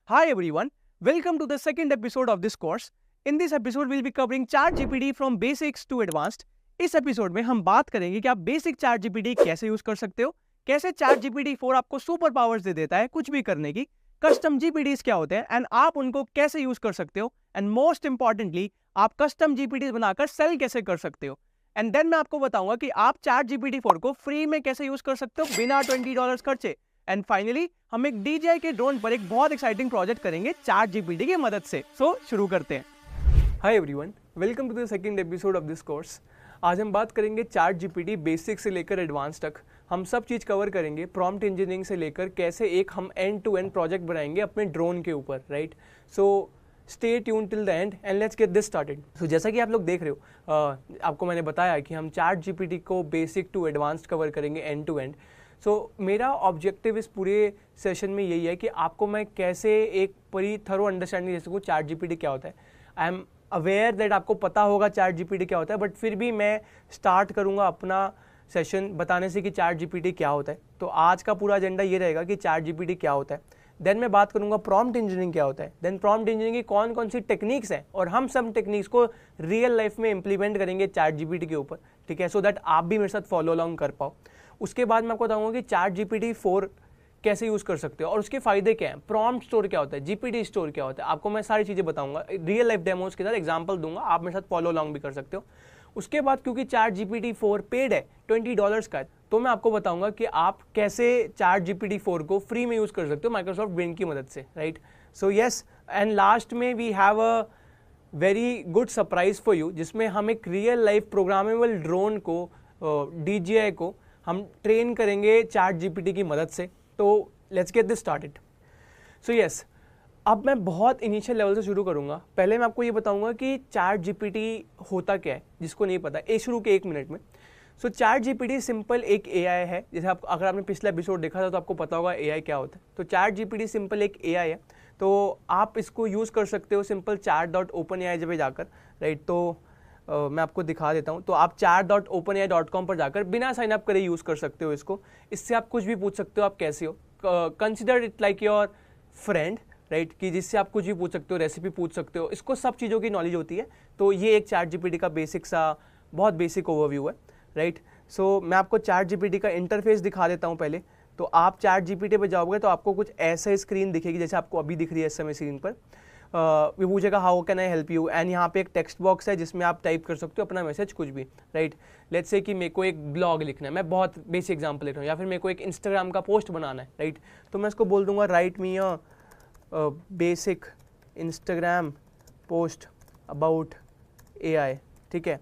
Hi everyone, welcome to the second episode of this course. In this episode we'll be covering ChatGPT from basics to advanced. इस episode में हम बात करेंगे कि आप basic ChatGPT कैसे यूज कर सकते हो, कैसे ChatGPT 4 आपको सुपर पावर्स दे देता है कुछ भी करने की, कस्टम GPTs क्या होते हैं एंड आप उनको कैसे यूज कर सकते हो, एंड मोस्ट इंपॉर्टेंटली आप कस्टम GPTs बनाकर सेल कैसे कर सकते हो। एंड देन मैं आपको बताऊंगा कि आप ChatGPT 4 को फ्री में कैसे यूज कर सकते हो बिना $20 खर्चे। एंड फाइनली हम एक DJI के ड्रोन पर एक बहुत एक्साइटिंग प्रोजेक्ट करेंगे ChatGPT की मदद से। सो शुरू करते हैं। Hi everyone, welcome to the second episode of this course. आज हम बात करेंगे ChatGPT बेसिक से लेकर एडवांस तक। हम सब चीज़ कवर करेंगे, प्रॉम्प्ट इंजीनियरिंग से लेकर कैसे एक हम एंड टू एंड प्रोजेक्ट बनाएंगे अपने ड्रोन के ऊपर, right. So stay tune till the end and let's get this started. So जैसा कि आप लोग देख रहे हो, आपको मैंने बताया कि हम ChatGPT को बेसिक टू एडवांस्ड कवर करेंगे एंड टू एंड। सो मेरा ऑब्जेक्टिव इस पूरे सेशन में यही है कि आपको मैं कैसे एक पूरी थरो अंडरस्टैंडिंग दे सकूँ ChatGPT क्या होता है। आई एम अवेयर दैट आपको पता होगा ChatGPT क्या होता है, बट फिर भी मैं स्टार्ट करूँगा अपना सेशन बताने से कि ChatGPT क्या होता है। तो आज का पूरा एजेंडा ये रहेगा कि ChatGPT क्या होता है। देन मैं बात करूंगा प्रॉम्प्ट इंजीनियरिंग क्या होता है, देन प्रॉम्प्ट इंजीनियरिंग की कौन कौन सी टेक्निक्स हैं और हम सब टेक्निक्स को रियल लाइफ में इंप्लीमेंट करेंगे ChatGPT के ऊपर, ठीक है, सो दैट आप भी मेरे साथ फॉलो अलॉन्ग कर पाओ। उसके बाद मैं आपको बताऊंगा कि ChatGPT 4 कैसे यूज कर सकते हो और उसके फायदे क्या हैं, प्रॉम्प्ट स्टोर क्या होता है, GPT स्टोर क्या होता है, आपको मैं सारी चीजें बताऊंगा, रियल लाइफ डेमोज के साथ एग्जांपल दूंगा, आप मेरे साथ फॉलो अलॉन्ग भी कर सकते हो। उसके बाद क्योंकि ChatGPT 4 पेड है, $20 का है, तो मैं आपको बताऊंगा कि आप कैसे ChatGPT 4 को फ्री में यूज कर सकते हो माइक्रोसॉफ्ट विंड की मदद से, right. So yes, and last में we have a very good surprise for you, जिसमें हम एक रियल लाइफ प्रोग्रामेबल ड्रोन को DJI को हम ट्रेन करेंगे ChatGPT की मदद से। तो let's get this started. So yes, अब मैं बहुत इनिशियल लेवल से शुरू करूंगा। पहले मैं आपको ये बताऊंगा कि ChatGPT होता क्या है, जिसको नहीं पता, शुरू के 1 मिनट में। सो ChatGPT सिंपल एक AI है। जैसे आप अगर आपने पिछला एपिसोड देखा था तो आपको पता होगा AI क्या होता है। तो ChatGPT सिंपल एक AI है, तो आप इसको यूज़ कर सकते हो सिंपल chat.openai जब जाकर, राइट। तो मैं आपको दिखा देता हूँ। तो आप chat.openai.com पर जाकर बिना साइन अप करे यूज़ कर सकते हो इसको। इससे आप कुछ भी पूछ सकते हो, आप कैसे हो, consider it like your friend, right, कि जिससे आप कुछ भी पूछ सकते हो, रेसिपी पूछ सकते हो, इसको सब चीज़ों की नॉलेज होती है। तो ये एक ChatGPT का बेसिक सा बहुत बेसिक ओवरव्यू है, राइट। सो मैं आपको ChatGPT का इंटरफेस दिखा देता हूँ पहले। तो आप ChatGPT पे जाओगे तो आपको कुछ ऐसा स्क्रीन दिखेगी जैसे आपको अभी दिख रही है इस समय स्क्रीन पर। वो पूछेगा how can I help you, and यहाँ पे एक टेक्स्ट बॉक्स है जिसमें आप टाइप कर सकते हो अपना मैसेज कुछ भी, राइट। लेट्स से कि मेरे को एक ब्लॉग लिखना है, मैं बहुत बेसिक एग्जांपल ले रहा हूँ, या फिर मेरे को एक इंस्टाग्राम का पोस्ट बनाना है, राइट। तो मैं इसको बोल दूंगा right me a basic Instagram post about AI, ठीक है।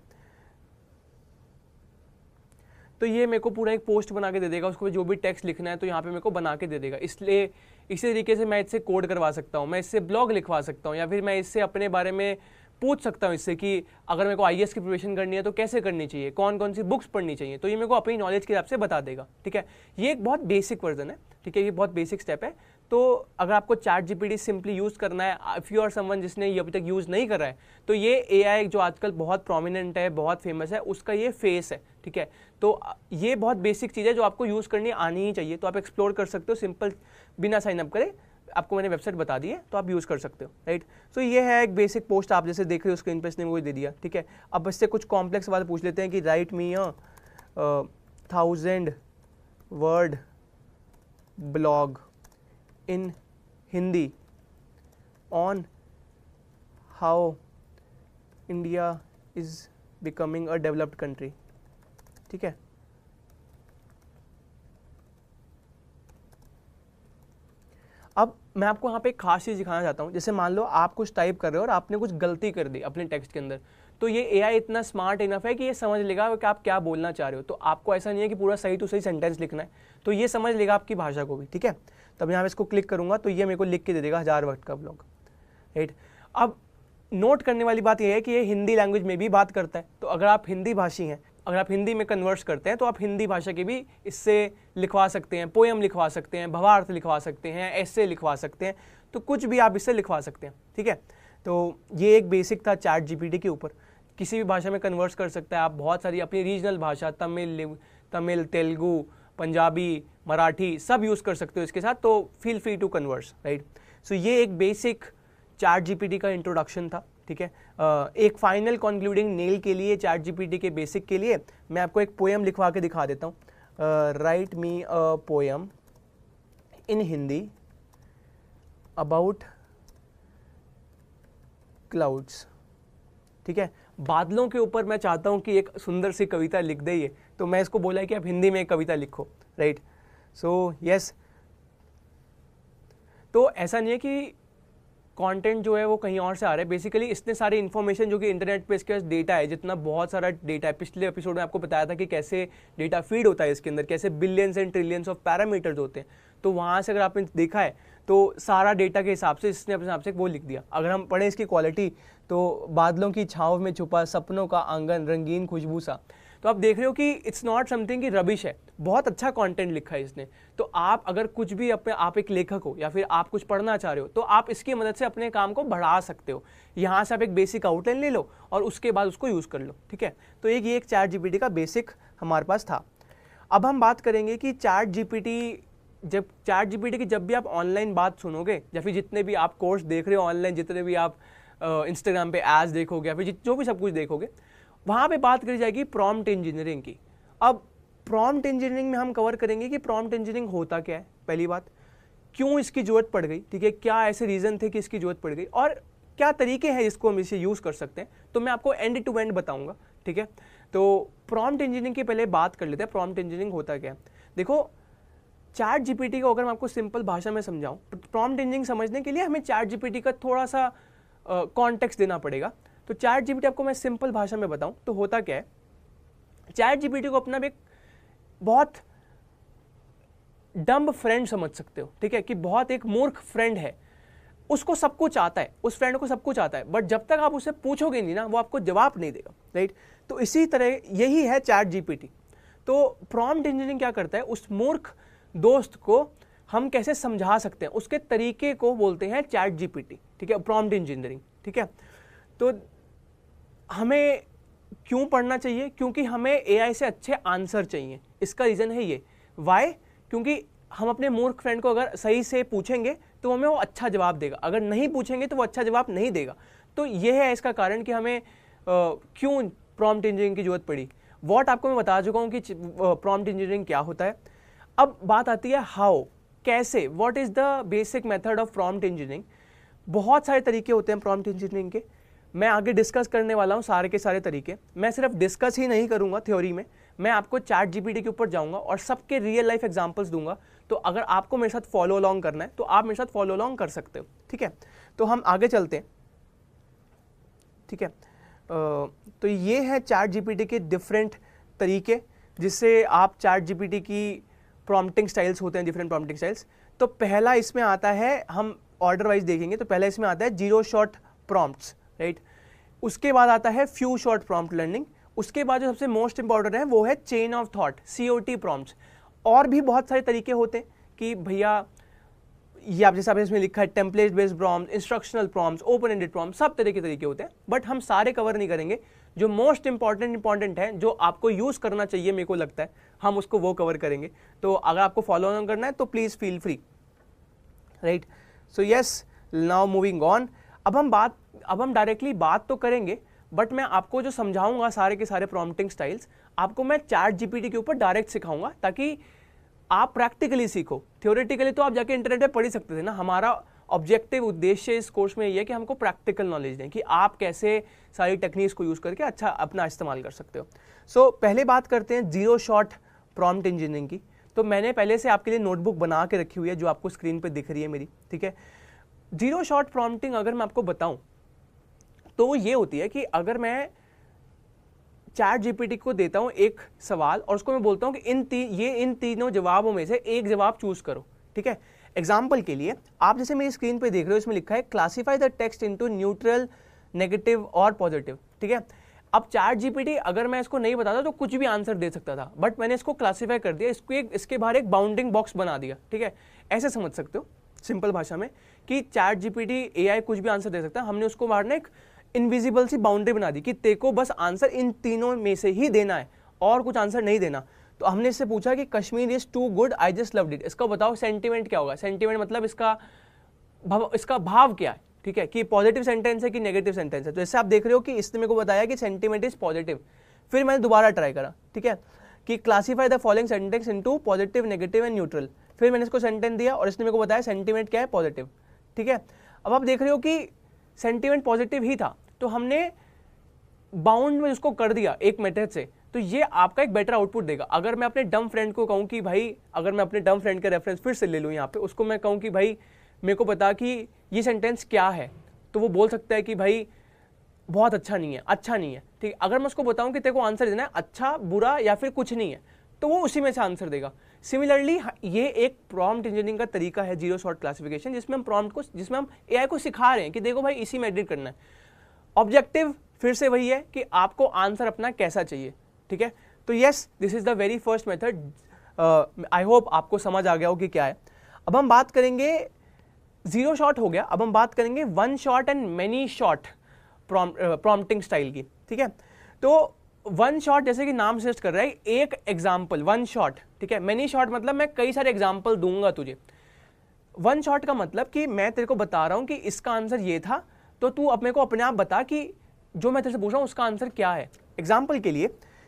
तो ये मेरे को पूरा एक पोस्ट बना के दे देगा, उसको जो भी टेक्स्ट लिखना है तो यहाँ पे मेरे को बना के दे देगा। इसलिए इसी तरीके से मैं इससे कोड करवा सकता हूँ, मैं इससे ब्लॉग लिखवा सकता हूँ, या फिर मैं इससे अपने बारे में पूछ सकता हूँ इससे कि अगर मेरे को IAS की प्रिपरेशन करनी है तो कैसे करनी चाहिए, कौन कौन सी बुक्स पढ़नी चाहिए, तो ये मेरे को अपनी नॉलेज के हिसाब से बता देगा, ठीक है। ये एक बहुत बेसिक वर्जन है, ठीक है, ये बहुत बेसिक स्टेप है। तो अगर आपको ChatGPT सिंपली यूज़ करना है, इफ़ यू आर समवन जिसने ये अभी तक यूज़ नहीं कर रहा है, तो ये AI जो आजकल बहुत प्रोमिनेंट है, बहुत फेमस है, उसका ये फेस है, ठीक है। तो ये बहुत बेसिक चीज़ है जो आपको यूज़ करनी आनी ही चाहिए। तो आप एक्सप्लोर कर सकते हो सिंपल, बिना साइन अप करे। आपको मैंने वेबसाइट बता दी है तो आप यूज़ कर सकते हो, राइट। सो ये है एक बेसिक पोस्ट, आप जैसे देख रहे हो स्क्रीन पर, इसने मुझे दे दिया, ठीक है। अब इससे कुछ कॉम्प्लेक्स बात पूछ लेते हैं कि right me a 1000 word blog in Hindi on how India is becoming a developed country, ठीक है। अब मैं आपको यहाँ पे एक खास चीज़ दिखाना चाहता हूँ। जैसे मान लो आप कुछ टाइप कर रहे हो और आपने कुछ गलती कर दी अपने टेक्स्ट के अंदर, तो ये AI इतना स्मार्ट इनफ है कि ये समझ लेगा कि आप क्या बोलना चाह रहे हो। तो आपको ऐसा नहीं है कि पूरा सही टू सही सेंटेंस लिखना है, तो ये समझ लेगा आपकी भाषा को भी, ठीक है। तब यहाँ पे इसको क्लिक करूँगा तो ये मेरे को लिख के दे देगा 1000 वर्ड का ब्लॉग, राइट। अब नोट करने वाली बात यह है कि ये हिंदी लैंग्वेज में भी बात करता है। तो अगर आप हिंदी भाषी हैं, अगर आप हिंदी में कन्वर्स करते हैं, तो आप हिंदी भाषा के भी इससे लिखवा सकते हैं, पोएम लिखवा सकते हैं, भवार्थ लिखवा सकते हैं, ऐसे लिखवा सकते हैं, तो कुछ भी आप इससे लिखवा सकते हैं, ठीक है। तो ये एक बेसिक था ChatGPT के ऊपर, किसी भी भाषा में कन्वर्स कर सकता है। आप बहुत सारी अपनी रीजनल भाषा, तमिल, तेलुगु, पंजाबी, मराठी सब यूज़ कर सकते हो इसके साथ, तो feel free to converse, right. So ये एक बेसिक चैट जीपीटी का इंट्रोडक्शन था, ठीक है। एक फाइनल कंक्लूडिंग नेल के लिए चैट जीपीटी के बेसिक के लिए मैं आपको एक पोएम लिखवा के दिखा देता हूँ। Right me a poem in Hindi about clouds, ठीक है। बादलों के ऊपर मैं चाहता हूं कि एक सुंदर सी कविता लिख दे ये, तो मैं इसको बोला है कि आप हिंदी में एक कविता लिखो, राइट। सो यस, तो ऐसा नहीं है कि कंटेंट जो है वो कहीं और से आ रहा है। बेसिकली इतने सारे इन्फॉर्मेशन जो कि इंटरनेट पे इसके पास डेटा है, जितना बहुत सारा डेटा है, पिछले एपिसोड में आपको बताया था कि कैसे डेटा फीड होता है इसके अंदर, कैसे billions and trillions of parameters होते हैं। तो वहाँ से अगर आपने देखा है तो सारा डेटा के हिसाब से इसने अपने हिसाब से वो लिख दिया। अगर हम पढ़ें इसकी क्वालिटी, तो बादलों की छाँव में छुपा सपनों का आंगन रंगीन खुशबू सा। तो आप देख रहे हो कि इट्स नॉट समथिंग कि रबिश है, बहुत अच्छा कंटेंट लिखा है इसने। तो आप अगर कुछ भी अपने, आप एक लेखक हो या फिर आप कुछ पढ़ना चाह रहे हो, तो आप इसकी मदद से अपने काम को बढ़ा सकते हो। यहाँ से आप एक बेसिक आउटलाइन ले लो और उसके बाद उसको यूज़ कर लो, ठीक है। तो ये एक चैट जीपीटी का बेसिक हमारे पास था। अब हम बात करेंगे कि चैट जीपीटी की जब भी आप ऑनलाइन बात सुनोगे, या फिर जितने भी आप कोर्स देख रहे हो ऑनलाइन, जितने भी आप इंस्टाग्राम पे एड्स देखोगे या फिर जो भी सब कुछ देखोगे, वहाँ पे बात करी जाएगी प्रॉम्प्ट इंजीनियरिंग की। अब प्रॉम्प्ट इंजीनियरिंग में हम कवर करेंगे कि प्रॉम्प्ट इंजीनियरिंग होता क्या है, पहली बात, क्यों इसकी जरूरत पड़ गई, ठीक है, क्या ऐसे रीज़न थे कि इसकी जरूरत पड़ गई, और क्या तरीके हैं जिसको हम इसे यूज़ कर सकते हैं। तो मैं आपको एंड टू एंड बताऊँगा, ठीक है। तो प्रॉम्प्ट इंजीनियरिंग की पहले बात कर लेते हैं, प्रॉम्प्ट इंजीनियरिंग होता क्या है। देखो, चैट जीपीटी को अगर मैं आपको सिंपल भाषा में समझाऊँ, प्रॉम्प्ट इंजीनियरिंग समझने के लिए हमें चैट जीपीटी का थोड़ा सा कॉन्टेक्स्ट देना पड़ेगा। तो चैट जीपीटी आपको मैं सिंपल भाषा में बताऊं तो होता क्या है, चैट जीपीटी को अपना एक बहुत डम्ब फ्रेंड समझ सकते हो, ठीक है, कि बहुत एक मूर्ख फ्रेंड है, उसको सब कुछ आता है, उस फ्रेंड को सब कुछ आता है, बट जब तक आप उससे पूछोगे नहीं ना, वो आपको जवाब नहीं देगा, राइट। तो इसी तरह यही है चैट जीपीटी। तो प्रॉम्प्ट इंजीनियरिंग क्या करता है, उस मूर्ख दोस्त को हम कैसे समझा सकते हैं, उसके तरीके को बोलते हैं चैट जीपीटी, ठीक है, प्रॉम्प्ट इंजीनियरिंग, ठीक है। तो हमें क्यों पढ़ना चाहिए, क्योंकि हमें एआई से अच्छे आंसर चाहिए। इसका रीज़न है ये, वाई, क्योंकि हम अपने मूर्ख फ्रेंड को अगर सही से पूछेंगे तो हमें वो अच्छा जवाब देगा, अगर नहीं पूछेंगे तो वो अच्छा जवाब नहीं देगा। तो ये है इसका कारण कि हमें क्यों प्रॉम्प्ट इंजीनियरिंग की जरूरत पड़ी। वॉट आपको मैं बता चुका हूँ कि प्रॉम्प्ट इंजीनियरिंग क्या होता है। अब बात आती है हाउ, कैसे, what is the basic method of prompt engineering. बहुत सारे तरीके होते हैं प्रॉम्प्ट इंजीनियरिंग के, मैं आगे डिस्कस करने वाला हूँ सारे के सारे तरीके। मैं सिर्फ डिस्कस ही नहीं करूँगा थ्योरी में, मैं आपको चैट जीपीटी के ऊपर जाऊँगा और सबके रियल लाइफ एग्जांपल्स दूंगा। तो अगर आपको मेरे साथ फॉलो अलॉन्ग करना है तो आप मेरे साथ फॉलो अलॉन्ग कर सकते हो, ठीक है। तो हम आगे चलते हैं, ठीक है। तो ये है चैट जीपीटी के डिफरेंट तरीके जिससे आप चैट जीपीटी की प्रॉम्प्टिंग स्टाइल्स होते हैं, डिफरेंट प्रॉम्प्टिंग स्टाइल्स। तो पहला इसमें आता है, हम ऑर्डर वाइज देखेंगे, तो पहला इसमें आता है 0 शॉट प्रॉम्प्ट्स, राइट। उसके बाद आता है फ्यू शॉट प्रॉम्प्ट लर्निंग। उसके बाद जो सबसे मोस्ट इंपॉर्टेंट है वो है chain of thought, COT prompts. और भी बहुत सारे तरीके होते हैं कि भैया ये आप जैसे आपने इसमें लिखा है template based prompt, instructional prompts, open ended prompt, सब तरह के तरीके होते हैं, बट हम सारे कवर नहीं करेंगे। जो मोस्ट इंपॉर्टेंट है, जो आपको यूज करना चाहिए, मेरे को लगता है हम उसको वो कवर करेंगे। तो अगर आपको फॉलो ऑन करना है तो please feel free, right. So yes, now moving on. अब हम डायरेक्टली बात तो करेंगे, बट मैं आपको जो समझाऊंगा सारे के सारे प्रॉम्प्टिंग स्टाइल्स आपको मैं चैट जीपीटी के ऊपर डायरेक्ट सिखाऊंगा, ताकि आप प्रैक्टिकली सीखो। थ्योरेटिकली तो आप जाके इंटरनेट पे पढ़ ही सकते थे ना। हमारा ऑब्जेक्टिव उद्देश्य इस कोर्स में ये है कि हमको प्रैक्टिकल नॉलेज दें कि आप कैसे सारी टेक्निक्स को यूज करके अच्छा अपना इस्तेमाल कर सकते हो। सो पहले बात करते हैं 0 शॉट प्रॉम्प्ट इंजीनियरिंग की। तो मैंने पहले से आपके लिए नोटबुक बना के रखी हुई है जो आपको स्क्रीन पे दिख रही है मेरी, ठीक है। 0 शॉट प्रॉम्प्टिंग अगर मैं आपको बताऊं तो वो ये होती है कि अगर मैं चैट जीपीटी को देता हूं एक सवाल और उसको मैं बोलता हूं कि इन तीनों जवाबों में से एक जवाब चूज करो, ठीक है। एग्जाम्पल के लिए आप जैसे मेरी स्क्रीन पे देख रहे हो, इसमें लिखा है classify the text into neutral, negative और पॉजिटिव, ठीक है। अब चैट जीपीटी अगर मैं इसको नहीं बताता तो कुछ भी आंसर दे सकता था, बट मैंने इसको क्लासीफाई कर दिया, इसके बाहर एक बाउंडिंग बॉक्स बना दिया, ठीक है। ऐसे समझ सकते हो सिंपल भाषा में कि चैट जीपीटी एआई कुछ भी आंसर दे सकता है। हमने उसको बाहर ना एक इनविजिबल सी बाउंड्री बना दी कि तेको बस आंसर इन तीनों में से ही देना है और कुछ आंसर नहीं देना। तो हमने इससे पूछा कि Kashmir is too good, I just loved it, इसका बताओ सेंटीमेंट क्या होगा। सेंटीमेंट मतलब इसका इसका भाव क्या है, ठीक है, कि पॉजिटिव सेंटेंस है कि नेगेटिव सेंटेंस है। तो जैसे आप देख रहे हो कि इसने मेरे को बताया कि सेंटीमेंट इज पॉजिटिव, फिर मैंने दोबारा ट्राई करा, ठीक है, कि classify the following sentence into positive, negative and neutral, फिर मैंने इसको सेंटेंस दिया और इसने मेरे को बताया सेंटीमेंट क्या है, पॉजिटिव, ठीक है। अब आप देख रहे हो कि सेंटीमेंट पॉजिटिव ही था, तो हमने बाउंड में उसको कर दिया एक मेथड से, तो ये आपका एक बेटर आउटपुट देगा। अगर मैं अपने डम फ्रेंड को कहूँ कि भाई, अगर मैं अपने डम फ्रेंड का रेफरेंस फिर से ले लूँ यहाँ पे, उसको मैं कहूँ कि भाई मेरे को बता कि ये सेंटेंस क्या है, तो वो बोल सकता है कि भाई बहुत अच्छा नहीं है, अच्छा नहीं है, ठीक है। अगर मैं उसको बताऊं कि तेरे को आंसर देना है अच्छा, बुरा या फिर कुछ नहीं है, तो वो उसी में से आंसर देगा। सिमिलरली ये एक प्रॉम्प्ट इंजीनियरिंग का तरीका है, जीरो शॉट क्लासिफिकेशन, जिसमें हम प्रॉम्प्ट को, जिसमें हम एआई को सिखा रहे हैं कि देखो भाई इसी में एडिट करना है। ऑब्जेक्टिव फिर से वही है कि आपको आंसर अपना कैसा चाहिए, ठीक है। तो yes, this is the very first method. I hope आपको समझ आ गया हो कि क्या है। अब हम बात करेंगे, जीरो शॉट हो गया, अब हम बात करेंगे one shot and many shot prompting style की, ठीक है। तो वन शॉट जैसे कि नाम सजेस्ट कर रहा है, एक एग्जाम्पल, वन शॉट, ठीक है। मेनी शॉट मतलब मैं कई सारे एग्जाम्पल दूंगा तुझे। वन शॉट का मतलब कि मैं तेरे को बता रहा हूं कि इसका आंसर ये था, तो तू अब मेरे को अपने आप बता कि जो मैं तेरे से पूछ रहा हूं उसका आंसर क्या है। एग्जाम्पल के लिए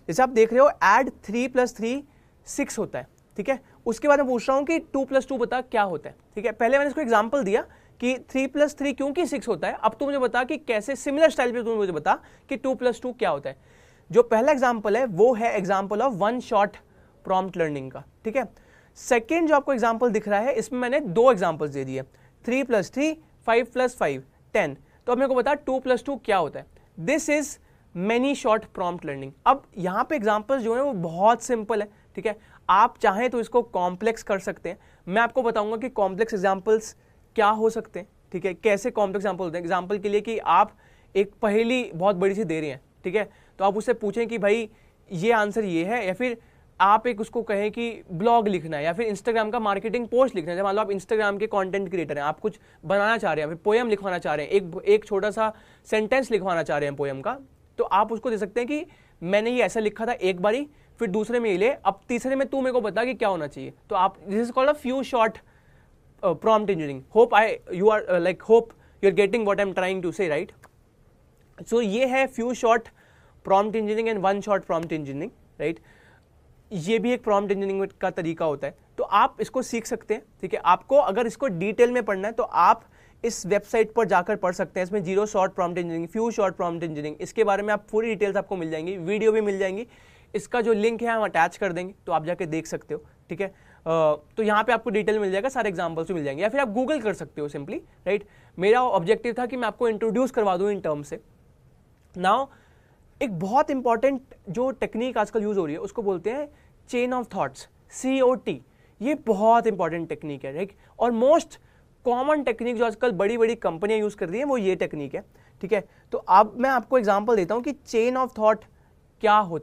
जैसे आप देख रहे हो, ऐड 3 + 3 6 होता है, ठीक है। उसके बाद मैं पूछ रहा हूं कि 2 + 2 बता क्या होता है, ठीक है। पहले मैंने इसको एग्जाम्पल दिया कि 3 + 3 क्योंकि 6 होता है। अब तू मुझे बता कि कैसे, सिमिलर स्टाइल पे तू मुझे बता कि 2 + 2 क्या होता है। जो पहला एग्जाम्पल है वो है example of one shot prompt learning का, ठीक है। सेकेंड जो आपको एग्जाम्पल दिख रहा है, इसमें मैंने 2 एग्जाम्पल्स दे दिए, 3 + 3, 5 + 5 10। तो अब मेरे को बता 2 + 2 क्या होता है। This is many shot prompt learning. अब यहाँ पे एग्जाम्पल्स जो है वो बहुत सिंपल है, ठीक है। आप चाहें तो इसको कॉम्प्लेक्स कर सकते हैं। मैं आपको बताऊंगा कि कॉम्प्लेक्स एग्जाम्पल्स क्या हो सकते हैं, ठीक है, कैसे कॉम्प्लेक्स एग्जाम्पल होते हैं। एग्जाम्पल के लिए कि आप एक पहेली बहुत बड़ी सी दे रहे हैं, ठीक है, तो आप उससे पूछें कि भाई ये आंसर ये है, या फिर आप एक उसको कहें कि ब्लॉग लिखना है या फिर इंस्टाग्राम का मार्केटिंग पोस्ट लिखना है। मान लो आप इंस्टाग्राम के कंटेंट क्रिएटर हैं, आप कुछ बनाना चाह रहे हैं, फिर पोएम लिखवाना चाह रहे हैं, एक छोटा सा सेंटेंस लिखवाना चाह रहे हैं पोएम का, तो आप उसको दे सकते हैं कि मैंने ये ऐसा लिखा था एक बारी, फिर दूसरे में ये ले, अब तीसरे में तू मेरे को बता कि क्या होना चाहिए। तो आप, this is called a few shot prompt engineering. Hope you are getting what I'm trying to say, right? So ये है few shot prompt engineering and one shot prompt engineering, right? ये भी एक prompt engineering का तरीका होता है, तो आप इसको सीख सकते हैं, ठीक है। आपको अगर इसको डिटेल में पढ़ना है तो आप इस वेबसाइट पर जाकर पढ़ सकते हैं। इसमें zero shot prompt engineering, few shot prompt engineering, इसके बारे में आप पूरी डिटेल्स आपको मिल जाएंगी, वीडियो भी मिल जाएंगी। इसका जो लिंक है हम अटैच कर देंगे, तो आप जाके देख सकते हो, ठीक है। तो यहाँ पे आपको डिटेल मिल जाएगा, सारे एग्जांपल्स भी मिल जाएंगे, या फिर आप गूगल कर सकते हो सिंपली, राइट। मेरा ऑब्जेक्टिव था कि मैं आपको इंट्रोड्यूस करवा दूँ इन टर्म से। नाउ एक बहुत इंपॉर्टेंट जो टेक्निक आजकल यूज हो रही है उसको बोलते हैं चेन ऑफ थॉट्स, COT। ये बहुत इंपॉर्टेंट टेक्निक है, राइट। और मोस्ट कॉमन टेक्निक जो आजकल बड़ी बड़ी कंपनियां यूज कर रही हैं वो ये टेक्निक है, ठीक है। तो अब मैं आपको एग्जांपल देता हूं कि चेन ऑफ थॉट क्या होता है।